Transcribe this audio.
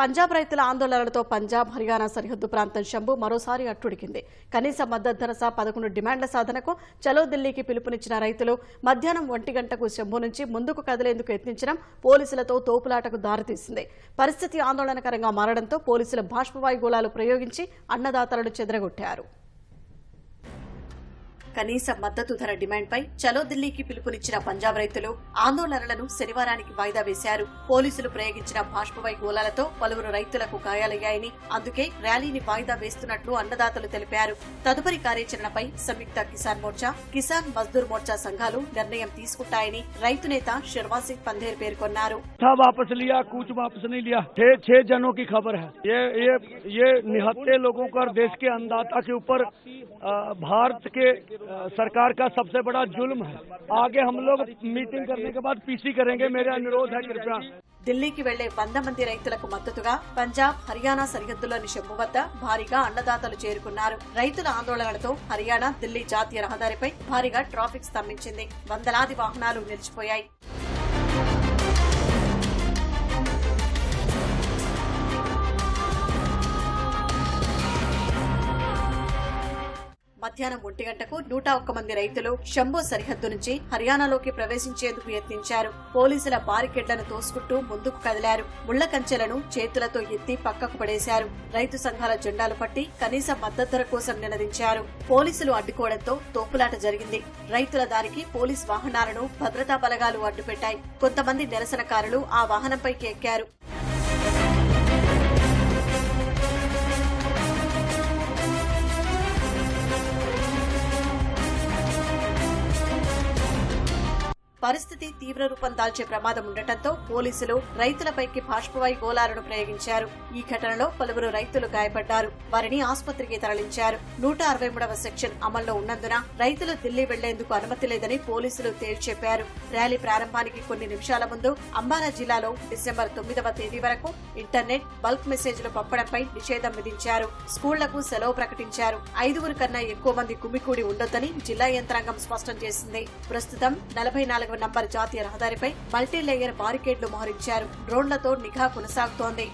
పంజాబ్ రైతుల ఆందోళనలతో పంజాబ్ హర్యానా సరిహద్దు ప్రాంతం శంభు మరోసారి అట్టుడికింది. కనీస మద్దతు ధర సహా 11 డిమాండ్ల సాధనకు చలో ఢిల్లీకి పిలుపునిచ్చిన రైతులు మధ్యాహ్నం 1 గంటకు శంభు నుంచి ముందుకు కదిలేందుకు యత్నించడం పోలీసులతో తోపులాటకు దారితీసింది. పరిస్థితి ఆందోళనకరంగా మారడంతో పోలీసులు బాష్పవాయు గోళాలు ప్రయోగించి అన్నదాతలను చెదరగొట్టారు. కనీస మద్దతు ధర డిమాండ్పై చలో ఢిల్లీకి పిలుపునిచ్చిన పంజాబ్ రైతులు ఆందోళనలను శనివారానికి వాయిదా వేశారు. పోలీసులు ప్రయోగించిన బాష్పవాయు గోళాలతో పలువురు రైతులకు గాయాలయ్యాయని, అందుకే ర్యాలీని వాయిదా వేస్తున్నట్లు అన్నదాతలు తెలిపారు. తదుపరి కార్యాచరణపై సంయుక్త కిసాన్ మోర్చా, కిసాన్ మజ్దూర్ మోర్చా సంఘాలు నిర్ణయం తీసుకుంటాయని రైతు నేత శర్వా సింగ్ పంధేర్ పేర్కొన్నారు. भारत के सरकार का सबसे बड़ा जुल्म है. आगे हम लोग मीटिंग करने के बाद पीसी करेंगे. मेरा अनुरोध है कृपया. ఢిల్లీకి వెళ్లే 100 మంది రైతులకు మద్దతుగా పంజాబ్ హర్యానా సరిహద్దులోని శంభు వద్ద భారీగా అన్నదాతలు చేరుకున్నారు. రైతుల ఆందోళనలతో హర్యానా ఢిల్లీ జాతీయ రహదారిపై భారీగా ట్రాఫిక్ స్తంభించింది. వందలాది వాహనాలు నిలిచిపోయాయి. మధ్యాహ్నం 1 గంటకు 101 మంది రైతులు శంభు సరిహద్దు నుంచి హర్యానాలోకి ప్రవేశించేందుకు యత్నించారు. పోలీసుల బారికేడ్లను తోసుకుంటూ ముందుకు కదిలారు. ముళ్ల కంచెలను చేతులతో ఎత్తి పక్కకు పడేశారు. రైతు సంఘాల జెండాలు పట్టి కనీస మద్దతు ధర కోసం నినదించారు. పోలీసులు అడ్డుకోవడంతో తోపులాట జరిగింది. రైతుల దారికి పోలీస్ వాహనాలను భద్రతా బలగాలు అడ్డుపెట్టాయి. కొంతమంది నిరసనకారులు ఆ వాహనంపైకి ఎక్కారు. పరిస్థితి తీవ్ర రూపం దాల్చే ప్రమాదం ఉండటంతో పోలీసులు రైతులపైకి బాష్పవాయు గోళాలను ప్రయోగించారు. ఈ ఘటనలో పలువురు రైతులు గాయపడ్డారు. వారిని ఆసుపత్రికి తరలించారు. 163వ సెక్షన్ అమల్లో ఉన్నందున రైతులు ఢిల్లీ వెళ్లేందుకు అనుమతి లేదని పోలీసులు తేల్చెప్పారు. ర్యాలీ ప్రారంభానికి కొన్ని నిమిషాల ముందు అంబాలా జిల్లాలో డిసెంబర్ 9వ తేదీ వరకు ఇంటర్నెట్, బల్క్ మెసేజ్లు పంపడంపై నిషేధం విధించారు. స్కూళ్లకు సెలవు ప్రకటించారు. 5 కన్నా ఎక్కువ మంది గుమికూడి ఉండొద్దని జిల్లా యంత్రాంగం స్పష్టం చేసింది. ప్రస్తుతం 44వ నంబర్ జాతీయ రహదారిపై మల్టీ లేయర్ బారికేడ్లు మోహరించారు. డ్రోన్లతో నిఘా కొనసాగుతోంది.